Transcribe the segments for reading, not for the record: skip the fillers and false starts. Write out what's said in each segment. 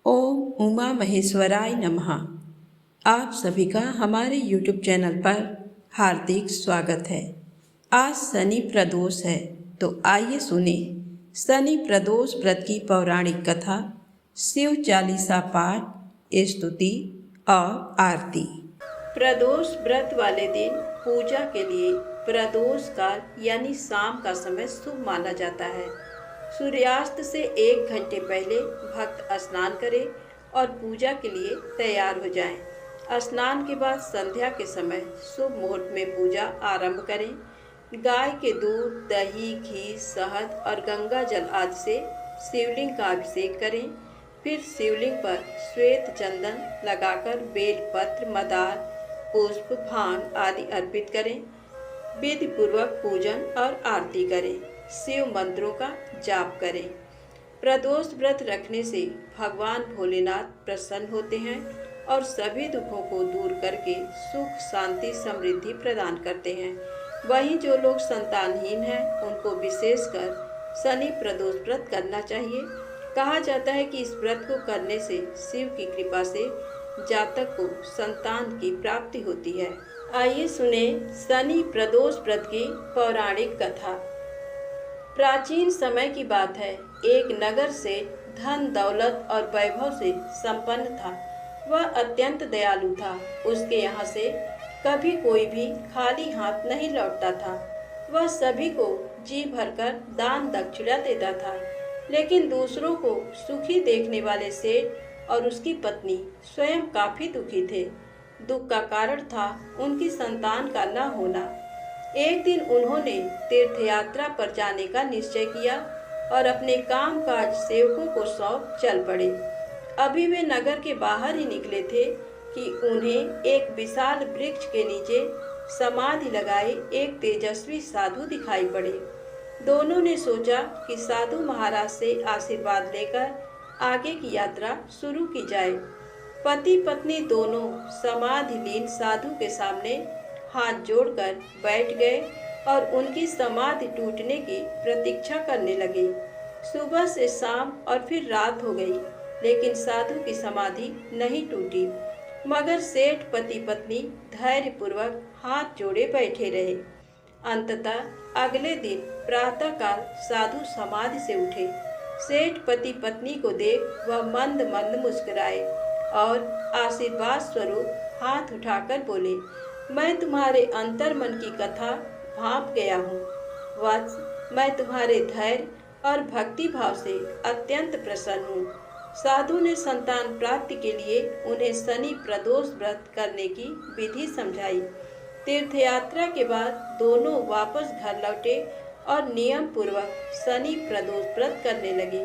ओम उमा महेश्वराय नमः। आप सभी का हमारे YouTube चैनल पर हार्दिक स्वागत है। आज शनि प्रदोष है, तो आइए सुने शनि प्रदोष व्रत की पौराणिक कथा, शिव चालीसा पाठ, स्तुति और आरती। प्रदोष व्रत वाले दिन पूजा के लिए प्रदोष काल यानी शाम का समय शुभ माना जाता है। सूर्यास्त से 1 घंटे पहले भक्त स्नान करें और पूजा के लिए तैयार हो जाएं। स्नान के बाद संध्या के समय शुभ मुहूर्त में पूजा आरंभ करें। गाय के दूध, दही, घी, शहद और गंगा जल आदि से शिवलिंग का अभिषेक करें। फिर शिवलिंग पर श्वेत चंदन लगाकर बेलपत्र, मदार, पुष्प, भांग आदि अर्पित करें। विधि पूर्वक पूजन और आरती करें। शिव मंत्रों का जाप करें। प्रदोष व्रत रखने से भगवान भोलेनाथ प्रसन्न होते हैं और सभी दुखों को दूर करके सुख, शांति, समृद्धि प्रदान करते हैं। वहीं जो लोग संतानहीन हैं उनको विशेषकर शनि प्रदोष व्रत करना चाहिए। कहा जाता है कि इस व्रत को करने से शिव की कृपा से जातक को संतान की प्राप्ति होती है। आइए सुने शनि प्रदोष व्रत की पौराणिक कथा। प्राचीन समय की बात है। एक नगर से धन, दौलत और वैभव से संपन्न था। वह अत्यंत दयालु था। उसके यहाँ से कभी कोई भी खाली हाथ नहीं लौटता था। वह सभी को जी भरकर दान दक्षिणा देता था। लेकिन दूसरों को सुखी देखने वाले सेठ और उसकी पत्नी स्वयं काफी दुखी थे। दुख का कारण था उनकी संतान का न होना। एक दिन उन्होंने तीर्थयात्रा पर जाने का निश्चय किया और अपने कामकाज सेवकों को सौंप चल पड़े। अभी वे नगर के बाहर ही निकले थे कि उन्हें एक विशाल वृक्ष के नीचे समाधि लगाए एक तेजस्वी साधु दिखाई पड़े। दोनों ने सोचा कि साधु महाराज से आशीर्वाद लेकर आगे की यात्रा शुरू की जाए। पति पत्नी दोनों समाधिलीन साधु के सामने हाथ जोड़कर बैठ गए और उनकी समाधि टूटने की प्रतीक्षा करने लगे। सुबह से शाम और फिर रात हो गई, लेकिन साधु की समाधि नहीं टूटी। मगर सेठ पति पत्नी धैर्यपूर्वक हाथ जोड़े बैठे रहे। अंततः अगले दिन प्रातःकाल साधु समाधि से उठे। सेठ पति पत्नी को देख वह मंद मंद मुस्कुराए और आशीर्वाद स्वरूप हाथ उठाकर बोले, मैं तुम्हारे अंतर मन की कथा भांप गया हूँ। वत्स, मैं तुम्हारे धैर्य और भक्ति भाव से अत्यंत प्रसन्न हूँ। साधु ने संतान प्राप्ति के लिए उन्हें शनि प्रदोष व्रत करने की विधि समझाई। तीर्थयात्रा के बाद दोनों वापस घर लौटे और नियम पूर्वक शनि प्रदोष व्रत करने लगे।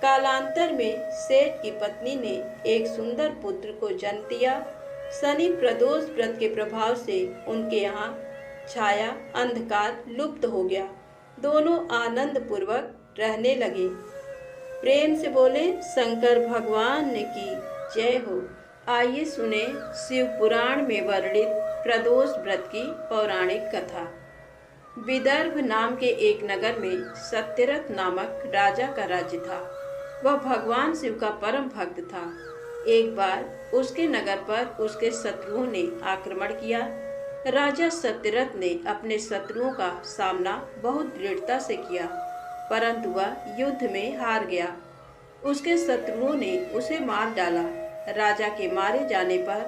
कालांतर में सेठ की पत्नी ने एक सुंदर पुत्र को जन्म दिया। शनि प्रदोष व्रत के प्रभाव से उनके यहाँ छाया अंधकार लुप्त हो गया। दोनों आनंद पूर्वक रहने लगे। प्रेम से बोले शंकर भगवान की जय हो। आइए सुने शिव पुराण में वर्णित प्रदोष व्रत की पौराणिक कथा। विदर्भ नाम के एक नगर में सत्यरथ नामक राजा का राज्य था। वह भगवान शिव का परम भक्त था। एक बार उसके नगर पर उसके शत्रुओं ने आक्रमण किया। राजा सत्यरथ ने अपने शत्रुओं का सामना बहुत दृढ़ता से किया, परंतु वह युद्ध में हार गया। उसके शत्रुओं ने उसे मार डाला। राजा के मारे जाने पर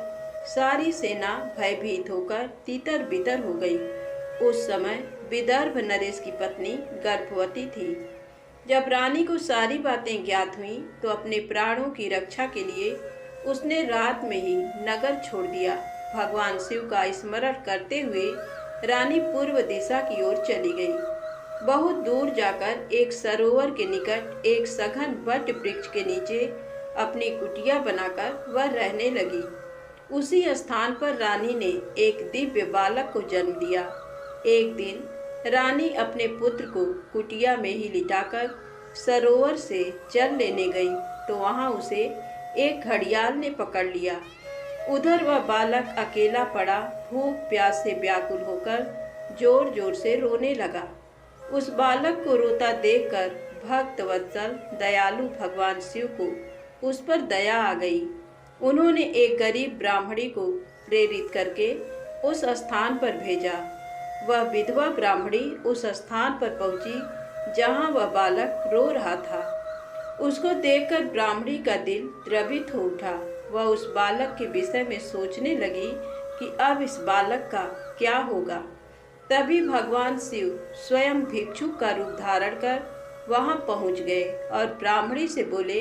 सारी सेना भयभीत होकर तितर बितर हो गई। उस समय विदर्भ नरेश की पत्नी गर्भवती थी। जब रानी को सारी बातें ज्ञात हुईं, तो अपने प्राणों की रक्षा के लिए उसने रात में ही नगर छोड़ दिया। भगवान शिव का स्मरण करते हुए रानी पूर्व दिशा की ओर चली गई। बहुत दूर जाकर एक सरोवर के निकट एक सघन वट वृक्ष के नीचे अपनी कुटिया बनाकर वह रहने लगी। उसी स्थान पर रानी ने एक दिव्य बालक को जन्म दिया। एक दिन रानी अपने पुत्र को कुटिया में ही लिटाकर सरोवर से जल लेने गई, तो वहां उसे एक घड़ियाल ने पकड़ लिया। उधर वह बालक अकेला पड़ा भूख प्यास से व्याकुल होकर जोर जोर से रोने लगा। उस बालक को रोता देखकर भक्त वत्सल दयालु भगवान शिव को उस पर दया आ गई। उन्होंने एक गरीब ब्राह्मणी को प्रेरित करके उस स्थान पर भेजा। वह विधवा ब्राह्मणी उस स्थान पर पहुंची जहां वह बालक रो रहा था। उसको देखकर ब्राह्मणी का दिल द्रवित हो उठा। वह उस बालक के विषय में सोचने लगी कि अब इस बालक का क्या होगा। तभी भगवान शिव स्वयं भिक्षुक का रूप धारण कर वहां पहुंच गए और ब्राह्मणी से बोले,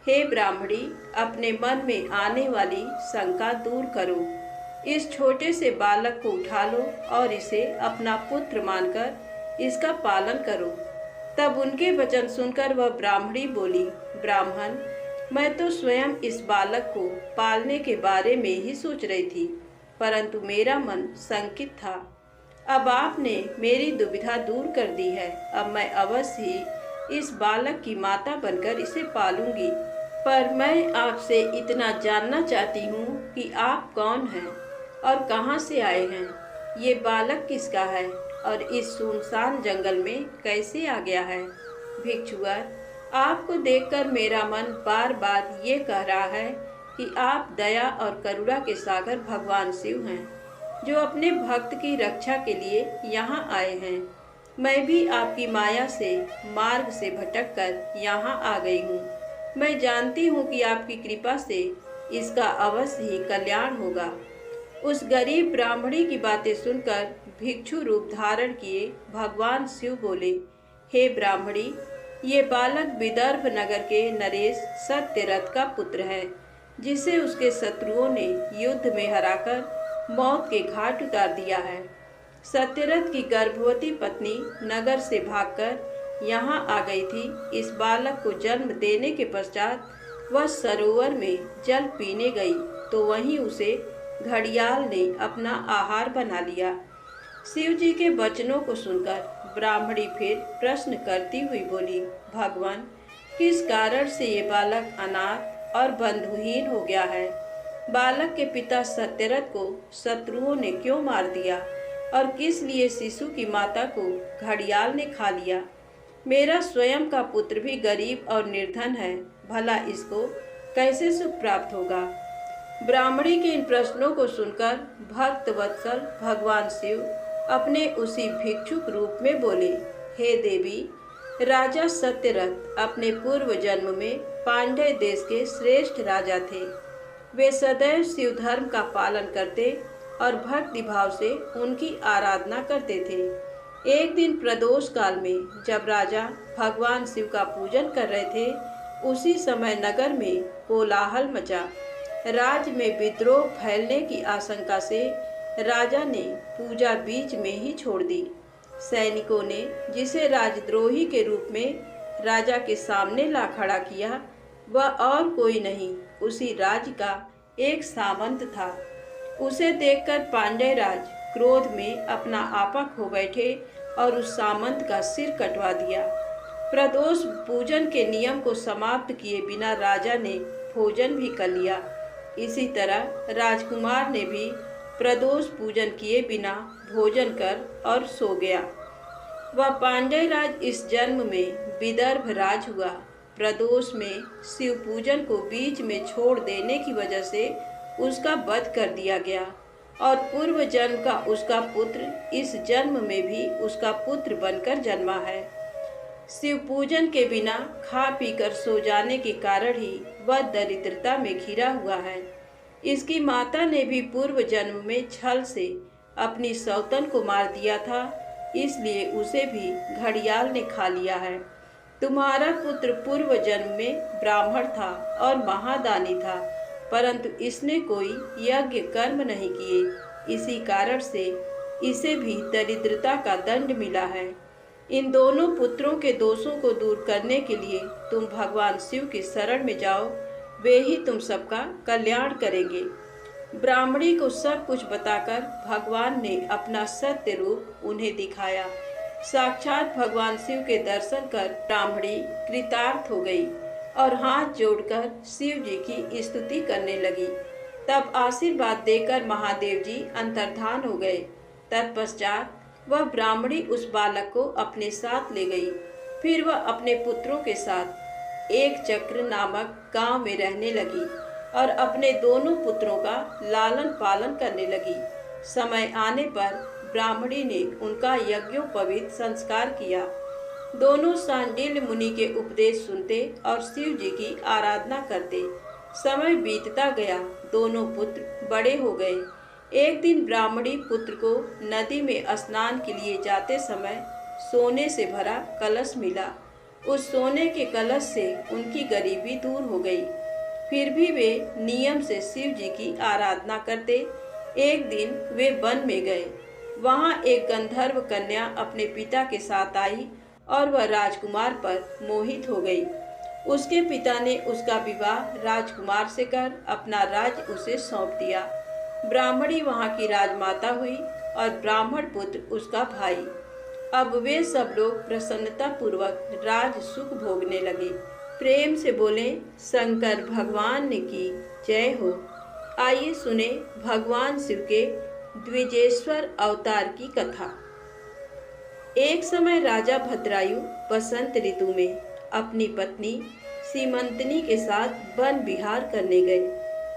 हे ब्राह्मणी, अपने मन में आने वाली शंका दूर करो। इस छोटे से बालक को उठा लो और इसे अपना पुत्र मानकर इसका पालन करो। तब उनके वचन सुनकर वह ब्राह्मणी बोली, ब्राह्मण, मैं तो स्वयं इस बालक को पालने के बारे में ही सोच रही थी, परंतु मेरा मन शंकित था। अब आपने मेरी दुविधा दूर कर दी है। अब मैं अवश्य ही इस बालक की माता बनकर इसे पालूंगी। पर मैं आपसे इतना जानना चाहती हूँ कि आप कौन हैं और कहाँ से आए हैं। ये बालक किसका है और इस सुनसान जंगल में कैसे आ गया है। भिक्षुवर, आपको देखकर मेरा मन बार बार ये कह रहा है कि आप दया और करुणा के सागर भगवान शिव हैं, जो अपने भक्त की रक्षा के लिए यहाँ आए हैं। मैं भी आपकी माया से मार्ग से भटककर यहाँ आ गई हूँ। मैं जानती हूँ कि आपकी कृपा से इसका अवश्य ही कल्याण होगा। उस गरीब ब्राह्मणी की बातें सुनकर भिक्षु रूप धारण किए भगवान शिव बोले, हे ब्राह्मणी, ये बालक विदर्भ नगर के नरेश सत्यरथ का पुत्र है, जिसे उसके शत्रुओं ने युद्ध में हराकर मौत के घाट उतार दिया है। सत्यरथ की गर्भवती पत्नी नगर से भागकर यहाँ आ गई थी। इस बालक को जन्म देने के पश्चात वह सरोवर में जल पीने गई तो वहीं उसे घड़ियाल ने अपना आहार बना लिया। शिव जी के वचनों को सुनकर ब्राह्मणी फिर प्रश्न करती हुई बोली, भगवान, किस कारण से ये बालक अनाथ और बंधुहीन हो गया है। बालक के पिता सत्यरथ को शत्रुओं ने क्यों मार दिया और किस लिए शिशु की माता को घड़ियाल ने खा लिया। मेरा स्वयं का पुत्र भी गरीब और निर्धन है, भला इसको कैसे सुख प्राप्त होगा। ब्राह्मणी के इन प्रश्नों को सुनकर भक्त वत्सल भगवान शिव अपने उसी भिक्षुक रूप में बोले, हे देवी, राजा सत्यरथ अपने पूर्व जन्म में पांड्य देश के श्रेष्ठ राजा थे। वे सदैव शिव धर्म का पालन करते और भक्ति भाव से उनकी आराधना करते थे। एक दिन प्रदोष काल में जब राजा भगवान शिव का पूजन कर रहे थे, उसी समय नगर में कोलाहल मचा। राज्य में विद्रोह फैलने की आशंका से राजा ने पूजा बीच में ही छोड़ दी। सैनिकों ने जिसे राजद्रोही के रूप में राजा के सामने ला खड़ा किया, वह और कोई नहीं, उसी राज्य का एक सामंत था। उसे देखकर पांड्य राज क्रोध में अपना आपा खो बैठे और उस सामंत का सिर कटवा दिया। प्रदोष पूजन के नियम को समाप्त किए बिना राजा ने भोजन भी कर लिया। इसी तरह राजकुमार ने भी प्रदोष पूजन किए बिना भोजन कर और सो गया। वह पांड्य राज इस जन्म में विदर्भ राज हुआ। प्रदोष में शिव पूजन को बीच में छोड़ देने की वजह से उसका वध कर दिया गया और पूर्व जन्म का उसका पुत्र इस जन्म में भी उसका पुत्र बनकर जन्मा है। शिव पूजन के बिना खा पीकर सो जाने के कारण ही वह दरिद्रता में घिरा हुआ है। इसकी माता ने भी पूर्व जन्म में छल से अपनी सौतन को मार दिया था, इसलिए उसे भी घड़ियाल ने खा लिया है। तुम्हारा पुत्र पूर्व जन्म में ब्राह्मण था और महादानी था, परंतु इसने कोई यज्ञ कर्म नहीं किए, इसी कारण से इसे भी दरिद्रता का दंड मिला है। इन दोनों पुत्रों के दोषों को दूर करने के लिए तुम भगवान शिव की शरण में जाओ, वे ही तुम सबका कल्याण करेंगे। ब्राह्मणी को सब कुछ बताकर भगवान ने अपना सत्य रूप उन्हें दिखाया। साक्षात भगवान शिव के दर्शन कर ब्राह्मणी कृतार्थ हो गई और हाथ जोड़कर शिव जी की स्तुति करने लगी। तब आशीर्वाद देकर महादेव जी अंतर्धान हो गए। तत्पश्चात वह ब्राह्मणी उस बालक को अपने साथ ले गई। फिर वह अपने पुत्रों के साथ एक चक्र नामक गांव में रहने लगी और अपने दोनों पुत्रों का लालन पालन करने लगी। समय आने पर ब्राह्मणी ने उनका यज्ञोपवीत संस्कार किया। दोनों सांडिल्य मुनि के उपदेश सुनते और शिव जी की आराधना करते। समय बीतता गया, दोनों पुत्र बड़े हो गए। एक दिन ब्राह्मणी पुत्र को नदी में स्नान के लिए जाते समय सोने से भरा कलश मिला। उस सोने के कलश से उनकी गरीबी दूर हो गई। फिर भी वे नियम से शिव जी की आराधना करते। एक दिन वे वन में गए। वहां एक गंधर्व कन्या अपने पिता के साथ आई और वह राजकुमार पर मोहित हो गई। उसके पिता ने उसका विवाह राजकुमार से कर अपना राज्य उसे सौंप दिया। ब्राह्मणी वहां की राजमाता हुई और ब्राह्मण पुत्र उसका भाई। अब वे सब लोग प्रसन्नता पूर्वक राज सुख भोगने लगे। प्रेम से बोले, शंकर भगवान की जय हो। आइए सुने भगवान शिव के द्विजेश्वर अवतार की कथा। एक समय राजा भद्रायु बसंत ऋतु में अपनी पत्नी सीमंतनी के साथ वन विहार करने गए।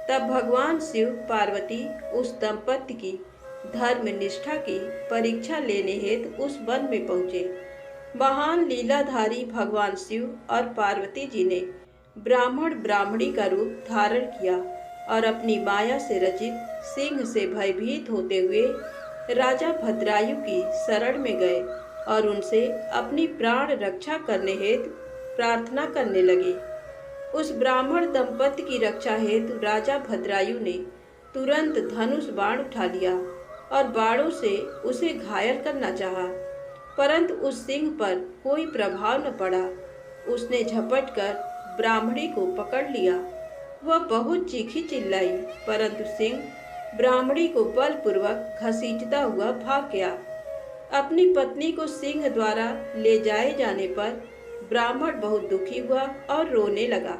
तब भगवान शिव पार्वती उस दंपति की धर्म निष्ठा की परीक्षा लेने हेतु उस वन में पहुँचे। महान लीलाधारी भगवान शिव और पार्वती जी ने ब्राह्मण ब्राह्मणी का रूप धारण किया और अपनी माया से रचित सिंह से भयभीत होते हुए राजा भद्रायु की शरण में गए और उनसे अपनी प्राण रक्षा करने हेतु प्रार्थना करने लगे। उस ब्राह्मण दंपति की रक्षा हेतु राजा भद्रायु ने तुरंत धनुष बाण उठा लिया और बाणों से उसे घायल करना चाहा, परंतु उस सिंह पर कोई प्रभाव न पड़ा। उसने झपट कर ब्राह्मणी को पकड़ लिया। वह बहुत चीखी चिल्लाई, परंतु सिंह ब्राह्मणी को बलपूर्वक घसीटता हुआ भाग गया। अपनी पत्नी को सिंह द्वारा ले जाए जाने पर ब्राह्मण बहुत दुखी हुआ और रोने लगा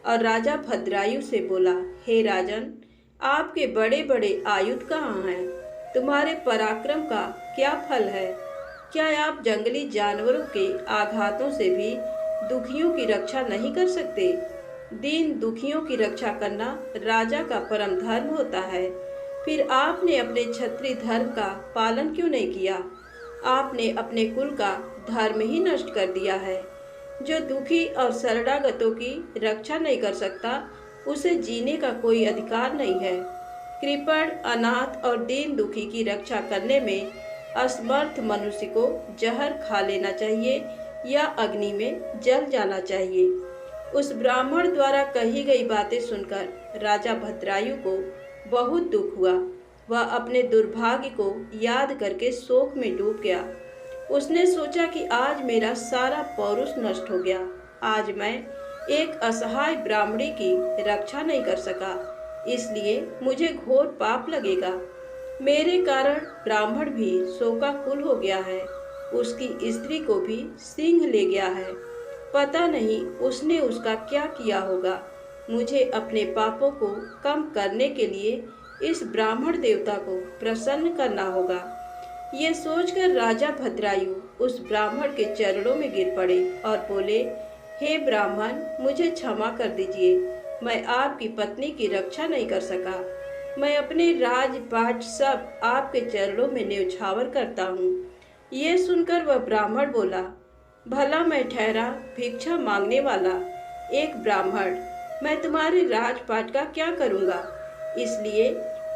और राजा भद्रायु से बोला, हे राजन, आपके बड़े बड़े आयुध कहाँ हैं? तुम्हारे पराक्रम का क्या फल है? क्या आप जंगली जानवरों के आघातों से भी दुखियों की रक्षा नहीं कर सकते? दीन दुखियों की रक्षा करना राजा का परम धर्म होता है। फिर आपने अपने क्षत्रिय धर्म का पालन क्यों नहीं किया? आपने अपने कुल का धर्म ही नष्ट कर दिया है। जो दुखी और शरणागतों की रक्षा नहीं कर सकता, उसे जीने का कोई अधिकार नहीं है। कृपण, अनाथ और दीन दुखी की रक्षा करने में असमर्थ मनुष्य को जहर खा लेना चाहिए या अग्नि में जल जाना चाहिए। उस ब्राह्मण द्वारा कही गई बातें सुनकर राजा भद्रायु को बहुत दुख हुआ। वह अपने दुर्भाग्य को याद करके शोक में डूब गया। उसने सोचा कि आज मेरा सारा पौरुष नष्ट हो गया। आज मैं एक असहाय ब्राह्मणी की रक्षा नहीं कर सका, इसलिए मुझे घोर पाप लगेगा। मेरे कारण ब्राह्मण भी शोकाकुल हो गया है। उसकी स्त्री को भी सिंह ले गया है। पता नहीं उसने उसका क्या किया होगा। मुझे अपने पापों को कम करने के लिए इस ब्राह्मण देवता को प्रसन्न करना होगा। ये सोचकर राजा भद्रायु उस ब्राह्मण के चरणों में गिर पड़े और बोले, हे ब्राह्मण, मुझे क्षमा कर दीजिए। मैं आपकी पत्नी की रक्षा नहीं कर सका। मैं अपने राजपाट सब आपके चरणों में न्यौछावर करता हूँ। ये सुनकर वह ब्राह्मण बोला, भला मैं ठहरा भिक्षा मांगने वाला एक ब्राह्मण, मैं तुम्हारे राजपाट का क्या करूँगा? इसलिए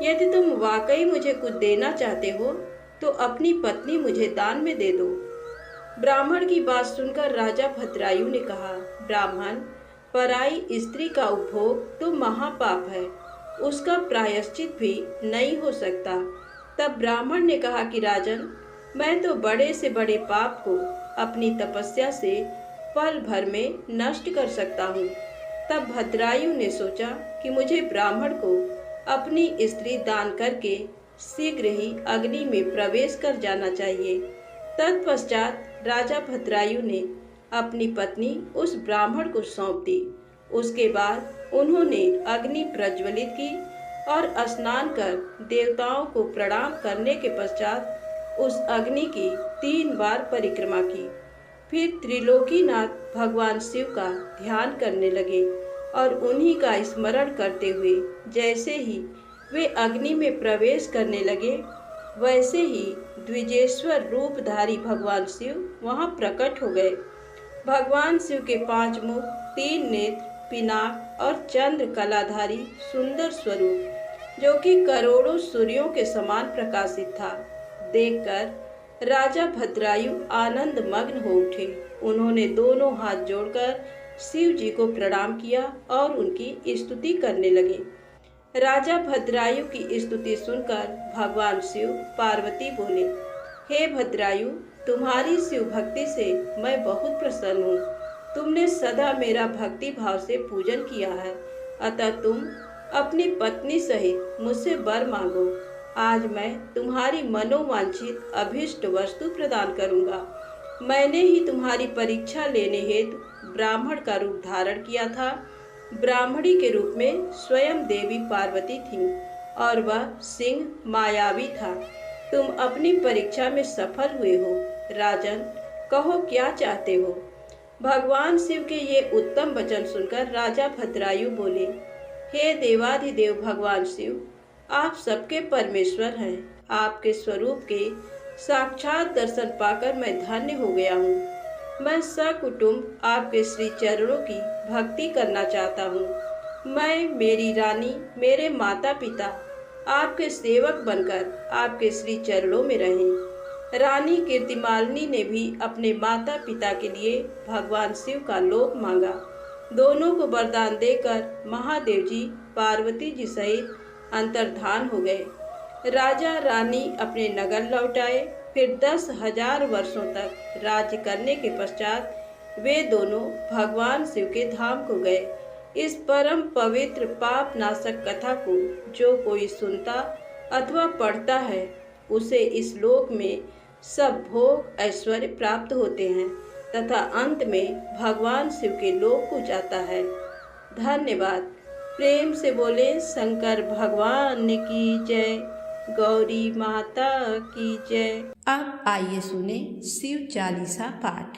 यदि तुम वाकई मुझे कुछ देना चाहते हो तो अपनी पत्नी मुझे दान में दे दो। ब्राह्मण की बात सुनकर राजा भद्रायु ने कहा, ब्राह्मण, पराई स्त्री का उपभोग तो महापाप है, उसका प्रायश्चित भी नहीं हो सकता। तब ब्राह्मण ने कहा कि राजन, मैं तो बड़े से बड़े पाप को अपनी तपस्या से पल भर में नष्ट कर सकता हूँ। तब भद्रायु ने सोचा कि मुझे ब्राह्मण को अपनी स्त्री दान करके शीघ्र ही अग्नि में प्रवेश कर जाना चाहिए। तत्पश्चात राजा भद्रायु ने अपनी पत्नी उस ब्राह्मण को सौंप दी। उसके बाद उन्होंने अग्नि प्रज्वलित की और स्नान कर देवताओं को प्रणाम करने के पश्चात उस अग्नि की 3 बार परिक्रमा की। फिर त्रिलोकीनाथ भगवान शिव का ध्यान करने लगे और उन्हीं का स्मरण करते हुए जैसे ही वे अग्नि में प्रवेश करने लगे, वैसे ही द्विजेश्वर रूपधारी भगवान शिव वहां प्रकट हो गए। भगवान शिव के 5 मुख, 3 नेत्र, पिनाक और चंद्र कलाधारी सुंदर स्वरूप, जो कि करोड़ों सूर्यों के समान प्रकाशित था, देखकर राजा भद्रायु आनंद मग्न हो उठे। उन्होंने दोनों हाथ जोड़कर शिव जी को प्रणाम किया और उनकी स्तुति करने लगे। राजा भद्रायु की स्तुति सुनकर भगवान शिव पार्वती बोले, हे भद्रायु, तुम्हारी शिव भक्ति से मैं बहुत प्रसन्न हूँ। तुमने सदा मेरा भक्ति भाव से पूजन किया है, अतः तुम अपनी पत्नी सहित मुझसे वर मांगो। आज मैं तुम्हारी मनोवांछित अभीष्ट वस्तु प्रदान करूँगा। मैंने ही तुम्हारी परीक्षा लेने हेतु ब्राह्मण का रूप धारण किया था। ब्राह्मणी के रूप में स्वयं देवी पार्वती थीं और वह सिंह मायावी था। तुम अपनी परीक्षा में सफल हुए हो। राजन, कहो क्या चाहते हो। भगवान शिव के ये उत्तम वचन सुनकर राजा भद्रायु बोले, हे देवाधिदेव भगवान शिव, आप सबके परमेश्वर हैं। आपके स्वरूप के साक्षात दर्शन पाकर मैं धन्य हो गया हूँ। मैं सकुटुंब आपके श्री चरणों की भक्ति करना चाहता हूँ। मैं, मेरी रानी, मेरे माता पिता आपके सेवक बनकर आपके श्री चरणों में रहें। रानी कीर्तिमालिनी ने भी अपने माता पिता के लिए भगवान शिव का लोक मांगा। दोनों को वरदान देकर महादेव जी पार्वती जी सहित अंतर्धान हो गए। राजा रानी अपने नगर लौट आए। फिर 10,000 वर्षों तक राज्य करने के पश्चात वे दोनों भगवान शिव के धाम को गए। इस परम पवित्र पाप नाशक कथा को जो कोई सुनता अथवा पढ़ता है, उसे इस लोक में सब भोग ऐश्वर्य प्राप्त होते हैं तथा अंत में भगवान शिव के लोक को जाता है। धन्यवाद। प्रेम से बोले शंकर भगवान की जय, गौरी माता की जय। अब आइए सुने शिव चालीसा पाठ।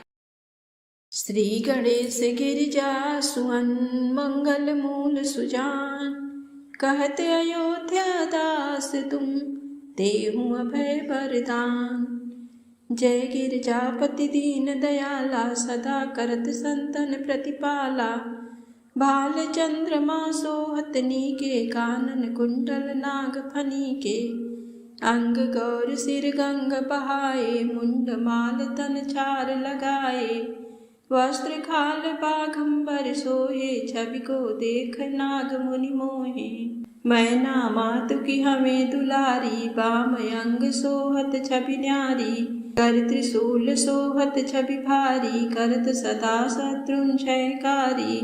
श्री गणेश गिरिजा सुअन मंगल मूल सुजान, कहते अयोध्या दास तुम देहु अभय वरदान। जय गिरिजापति दीन दयाला, सदा करत संतन प्रतिपाला। भाल चंद्रमा सोहत नीके, कानन कुंडल नाग फनी के। अंग गौर सिर गंग बहाए, मुंड माल तन छार लगाए। वस्त्र खाल बाघंबर सोहे, छवि को देख नाग मुनि मोहे। मैना मातु की हमें दुलारी, बाम अंग सोहत छवि न्यारी। कर त्रिशूल सोहत छवि भारी, करत सदा शत्रुंजयकारी।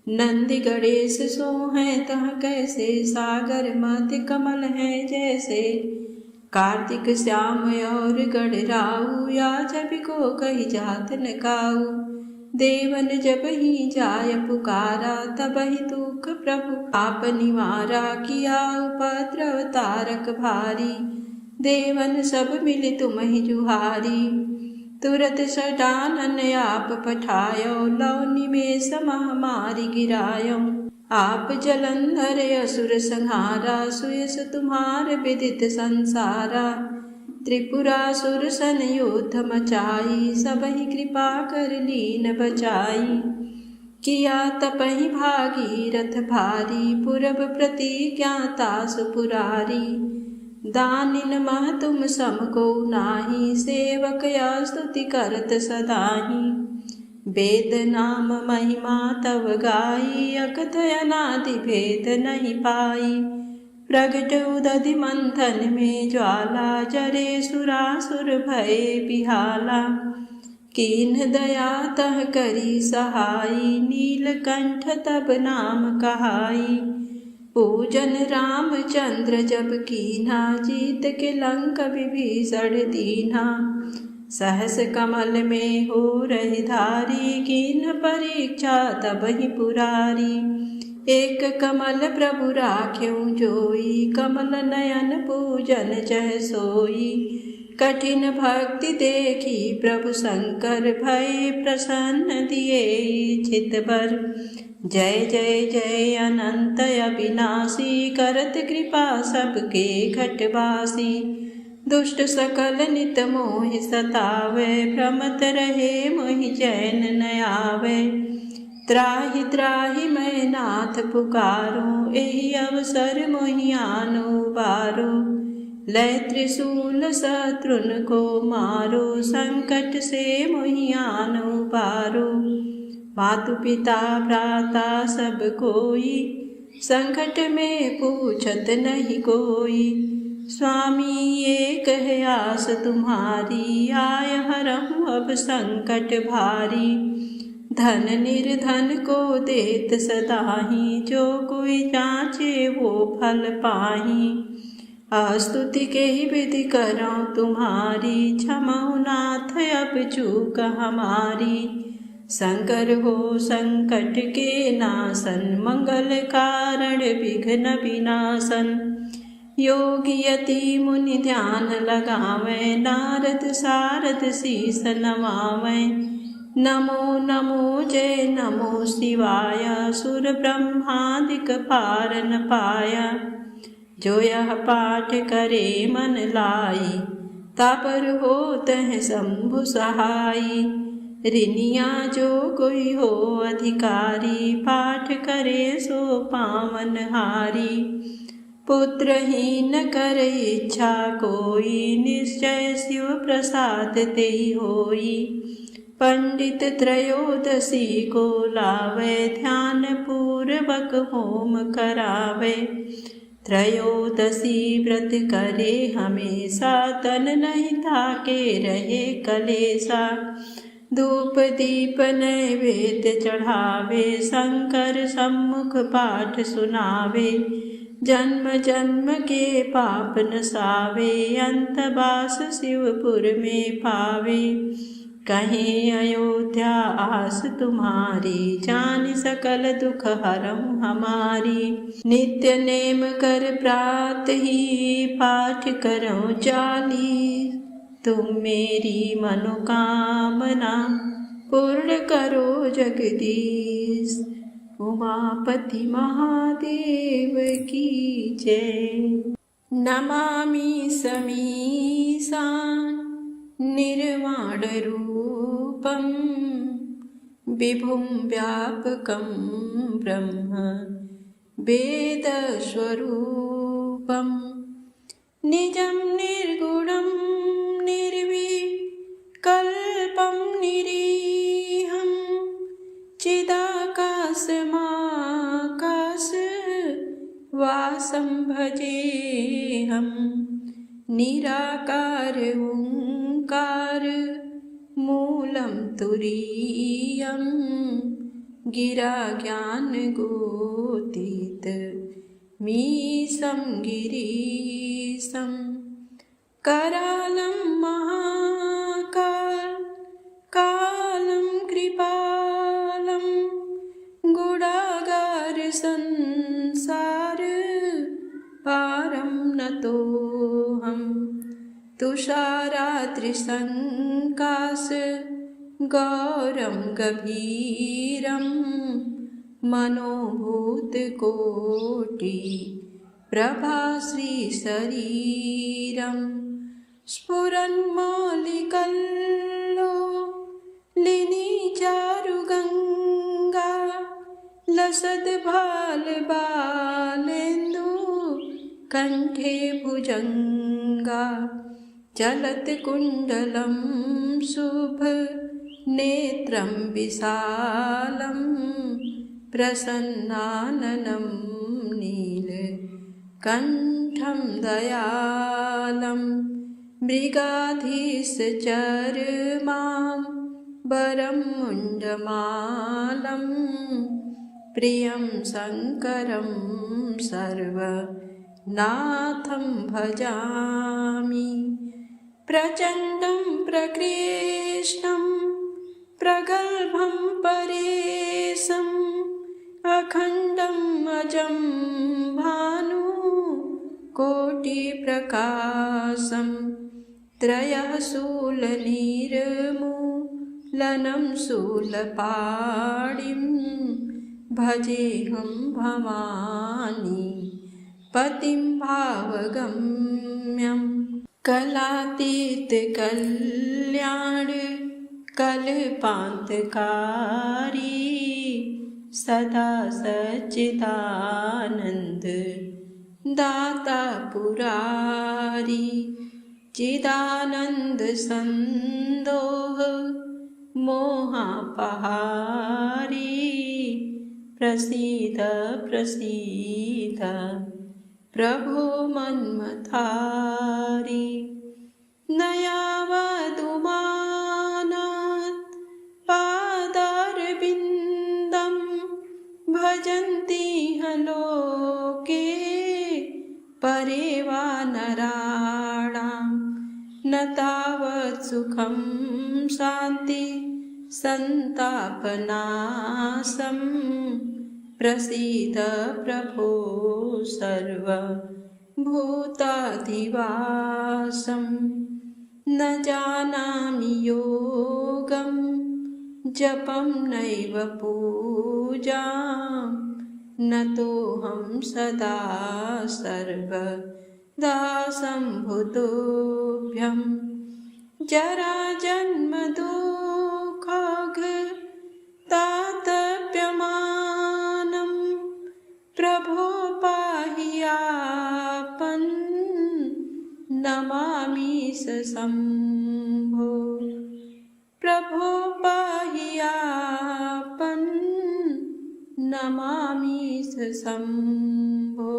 नंदी गणेश सोहें तह कैसे, सागर मध्य कमल है जैसे। कार्तिक श्याम और गणराऊ, या छवि को कही जात न काऊ। देवन जब ही जाय पुकारा, तब ही दुख प्रभु आप निवारा। किया उपद्रव तारक भारी, देवन सब मिल तुम ही जुहारी। तुरत सडानन आप पठायो, लौ निमेष महामारी गिरायो। आप जलंधर असुर संहारा, सुयस तुम्हार विदित संसारा। त्रिपुरासुर सन युद्ध मचाई, सबहि कृपा कर लीन बचाई। किया तपहि भागीरथ भारी, पूरब प्रतिज्ञाता सुपुरारी। दानिन मह तुम सम को नाही, सेवक या स्तुति करत सदाही। वेद नाम महिमा तव गाई, अकथ अनादि भेद नहीं पाई। प्रगट उदधि मंथन में ज्वाला, जरे सुरासुर भये बिहाला। कीन्ह दया तह करी सहाई, नीलकंठ तब नाम कहाई। पूजन रामचंद्र जब कीन्हा, जीत के लंक विभीषण दीन्हा। सहस कमल में हो रही धारी, कीन्ह परीक्षा तब ही पुरारी। एक कमल प्रभु राख्यों जोई, कमल नयन पूजन चह सोई। कठिन भक्ति देखी प्रभु शंकर भय प्रसन्न दिए चित भर। जय जय जय अनंत अविनाशी करत कृपा सबके घटवासी। दुष्ट सकल नित मोहि सतावे भ्रमत रहे मोहि चैन न आवे। त्राहि त्राहि मैं नाथ पुकारूं एहि अवसर मोहि आनो बारो। लय त्रिशूल शत्रुन को मारो संकट से मोहि आनो बारो। मातु पिता भ्राता सब कोई संकट में पूछत नहीं कोई। स्वामी एक है आस तुम्हारी आय हरहु अब संकट भारी। धन निर्धन को देत सदाही जो कोई जांचे वो फल पाही। स्तुति के ही विधि करो तुम्हारी क्षमौ नाथ अब चूक हमारी। शंकर हो संकट के नाशन मंगल कारण विघ्न विनाशन। योगी यति मुनि ध्यान लगावे नारद सारद शीस नमावे। नमो नमो जय नमो शिवाय सुर ब्रह्मादिक पार न पाया। जो यह पाठ करे मन लाई तापर होत है शंभु सहाई। ऋनिया जो कोई हो अधिकारी पाठ करे सो पावन हारी। पुत्रहीन कर इच्छा कोई निश्चय शिव प्रसाद तेहि होई। पंडित त्रयोदशी को लावे ध्यान पूर्वक होम करावे। त्रयोदशी व्रत करे हमेशा तन नहीं थाके रहे कलेसा। धूप दीप नैवेद्य चढ़ावे शंकर सम्मुख पाठ सुनावे। जन्म जन्म के पाप नसावे अंत बास शिवपुर में पावे। कहीं अयोध्या आस तुम्हारी जान सकल दुख हरम हमारी। नित्य नेम कर प्रात ही पाठ करो चाली। तुम मेरी मनोकामना पूर्ण करो जगदीश। उमापति महादेव की जय। नमामि समीशान निर्वाण रूपम विभुं व्यापकं ब्रह्म वेद स्वरूपम। निजं निर्गुणं निर्विकल्पं निरीहं चिदाकाशमाकाश वासं भजेऽहम्। निराकार ओंकार मूलं तुरीयं गिरा ज्ञान गोतीत मीशं गिरीशं। करालं महाकाल कालं कृपालं गुणागार संसार पारं नतोऽहं। तुषाराद्रिसङ्काश गौरं गभीरं मनोभूतकोटि प्रभाश्रीशरीरं। स्फुरन्मौलिकल्लोलिनी चारुगङ्गा लसद्भालबालेन्दु कंठे भुजंगा। चलत कुंडलं शुभ नेत्रं विशालं प्रसन्नाननं नीलकण्ठं दयालं। मृगाधीशचर्मां वरं मुण्डमालं प्रियं शङ्करं सर्वनाथं भजामि। प्रचण्डं प्रकृष्णं प्रगल्भं परेशम् अखण्डम् अजं भानु कोटिप्रकाशं। त्रयः शूलनिर्मूलनं शूलपाणिं भजेऽहं भवानी पतिं भावगम्यं कलातीतकल्याण कल्पान्तकारी सदा सच्चिदानन्द दाता पुरारी चिदानन्द संदोह मोहापहारी प्रसीद प्रसीद प्रभो मन्मथारी नयावदुमानात् पादारविन्दं भजन्ति ह लोके परे वा नराणां न तावत् सुखं शान्ति सन्तापनाशं प्रसीद प्रभो सर्वभूताधिवासं न जानामि योगं जपं नैव पूजां न तोऽहं सदा सर्वदा सम्भुतोऽभ्यं जराजन्मदुःखतातप्यमानं प्रभो पाहि आपन् नमामि स शम्भो प्रभो पाहि आपन् नमामि स शम्भो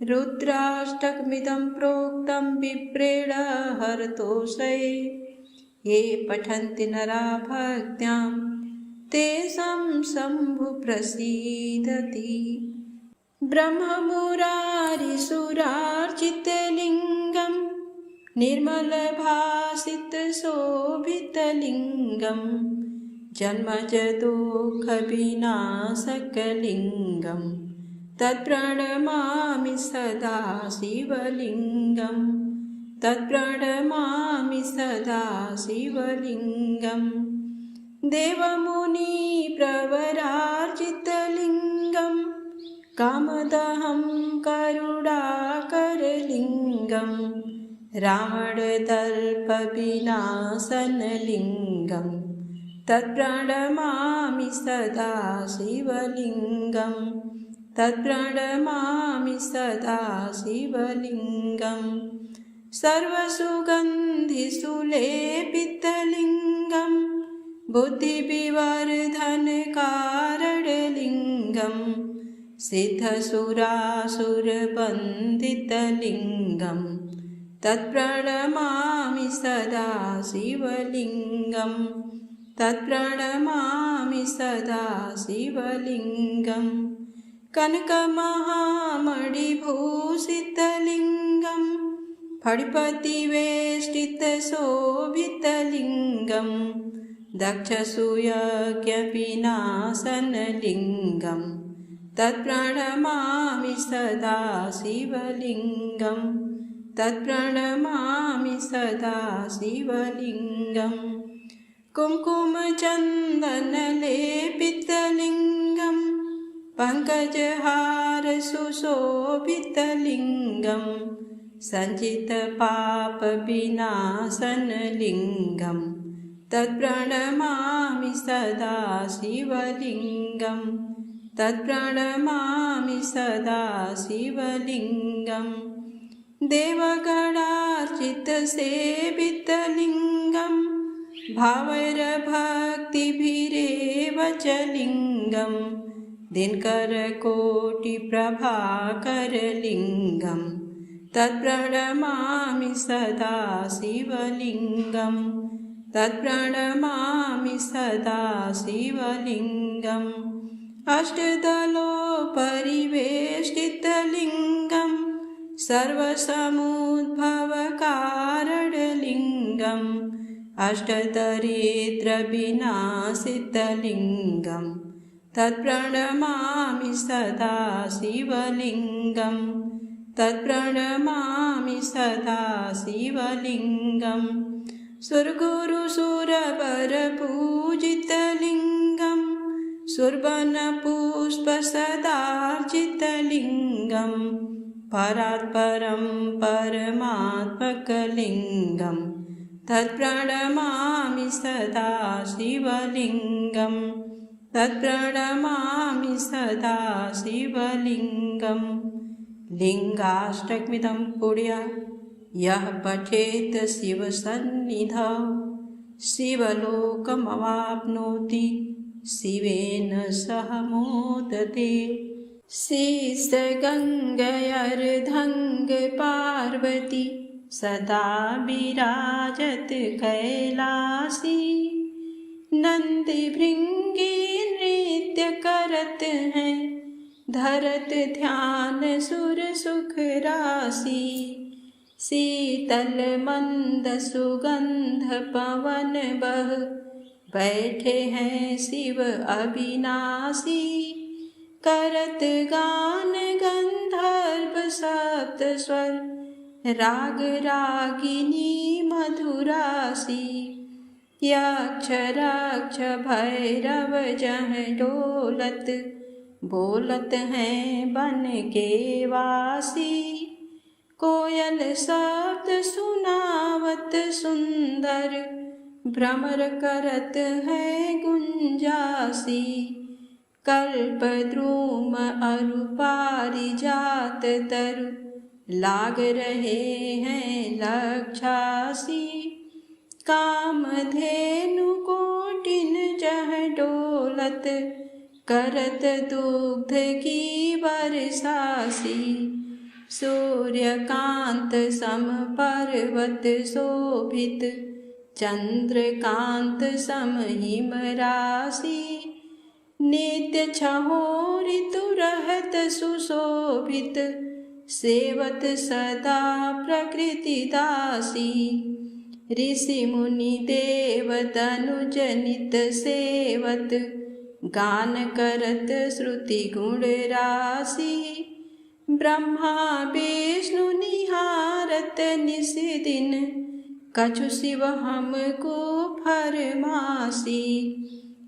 रुद्राष्टकमिदं प्रोक्तं विप्रेण हरतोषे ये पठन्ति नरा भक्त्यां तेषां शम्भु प्रसीदति ब्रह्ममुरारिसुरार्चितलिङ्गं निर्मलभासितशोभितलिङ्गं जन्मजदुःखविनाशकलिङ्गं तत्प्रणमामि सदा शिवलिङ्गं तत्प्रणमामि सदा शिवलिङ्गं देवमुनिप्रवरार्चितलिङ्गं कामदहं करुणाकरलिङ्गं रावणदर्पविनाशनलिङ्गं तत्प्रणमामि सदा शिवलिङ्गं तत्प्रणमामि सदा शिवलिङ्गं सर्वसुगन्धिसुलेपितलिङ्गं बुद्धिविवर्धनकारणलिङ्गं सिद्धसुरासुरबन्धितलिङ्गं तत्प्रणमामि सदा शिवलिङ्गं तत्प्रणमामि सदा शिवलिङ्गं कनकमहामणिभूषितलिङ्गं फणिपतिवेष्टितशोभितलिङ्गं दक्षसूयज्ञविनाशनलिङ्गं तत्प्रणमामि सदा शिवलिङ्गं तत्प्रणमामि सदा शिवलिङ्गं कुङ्कुमचन्दनलेपितलिङ्गं पङ्कजहारसुशोभितलिङ्गं सञ्चितपापविनाशनलिङ्गं तत्प्रणमामि सदा शिवलिङ्गं तत्प्रणमामि सदा शिवलिङ्गं देवगणार्चितसेवितलिङ्गं भावैरभक्तिभिरेव च लिङ्गं दिनकरकोटिप्रभाकरलिङ्गं तत्प्रणमामि सदा शिवलिङ्गं तत्प्रणमामि सदा शिवलिङ्गम् अष्टदलोपरिवेष्टितलिङ्गं सर्वसमुद्भवकारणलिङ्गम् अष्टदरिद्रविनाशितलिङ्गं तत्प्रणमामि सदा शिवलिङ्गं तत्प्रणमामि सदा शिवलिङ्गं सुरगुरुसुरवरपूजितलिङ्गं सुरवनपुष्पसदार्जितलिङ्गं परात्परं परमात्मकलिङ्गं तत्प्रणमामि सदा शिवलिङ्गं तत्प्रणमामि सदा शिवलिङ्गं लिङ्गाष्टकमिदं पुण्य यः पठेत् शिवसन्निधौ शिवलोकमवाप्नोति शिवेन सह मोदते। शेषगङ्गयर्धङ्ग पार्वती सदा विराजत कैलासी नंदी भृंगी नृत्य करत हैं धरत ध्यान सुर सुख राशि शीतल मंद सुगंध पवन बह बैठे हैं शिव अविनाशी करत गान गंधर्व सप्त स्वर राग रागिनी मधुरासी यक्ष रक्ष भैरव जह डोलत बोलत हैं बन के वासी कोयल शब्द सुनावत सुंदर भ्रमर करत है गुंजासी कल्पद्रुम अरु पारिजात तरु लाग रहे हैं लक्षासी कामधेनु कोटिन जह डोलत करत दुग्ध की वर्षासी सूर्यकांत सम पर्वत शोभित चंद्रकांत सम हिम राशि नित्य छहो ऋतु रहत सुशोभित सेवत सदा प्रकृति दासी ऋषि मुनि देव तनुज नित सेवत गान करत श्रुति गुण राशि ब्रह्मा विष्णु निहारत निस दिन कछु शिव हमको फरमासी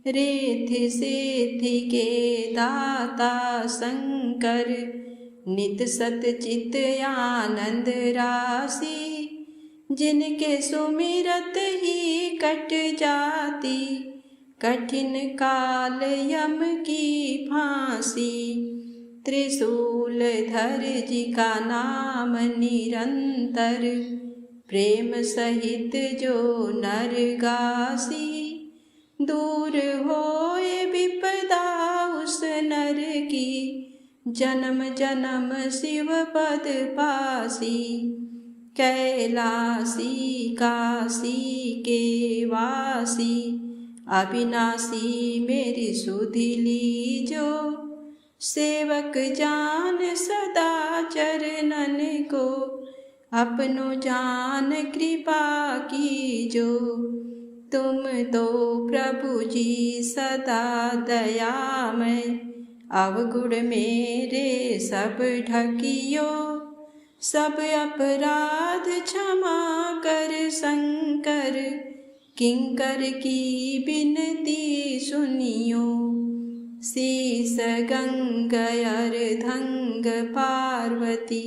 रिद्धि सिद्धि के दाता शंकर नित सत चित आनंद राशि जिनके सुमिरत ही कट जाती कठिन काल यम की फांसी त्रिशूल धर जी का नाम निरंतर प्रेम सहित जो नर गासी दूर होए विपदा उस नर की जन्म जन्म शिव पद पासी कैलासी काशी के वासी अविनाशी मेरी सुधि लीजो सेवक जान सदा चरणन को अपनो जान कृपा कीजो तुम तो प्रभु जी सदा दयामय अवगुण मेरे सब ढकियो सब अपराध क्षमा कर शंकर किंकर की बिनती सुनियो शीस गंगयर धंग पार्वती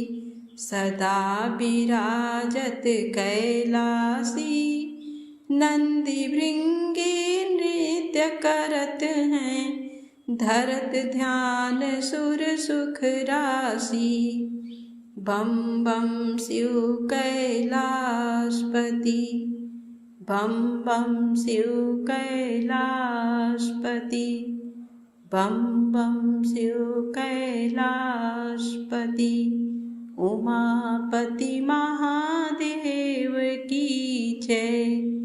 सदा विराजत कैलासी नंदी भृंगी नृत्य करत हैं धरत ध्यान सुर सुख राशि बम बम शिव कैलाशपति बम बम शिव कैलाशपति बम बम शिव कैलाशपति उमापति महादेव की जय।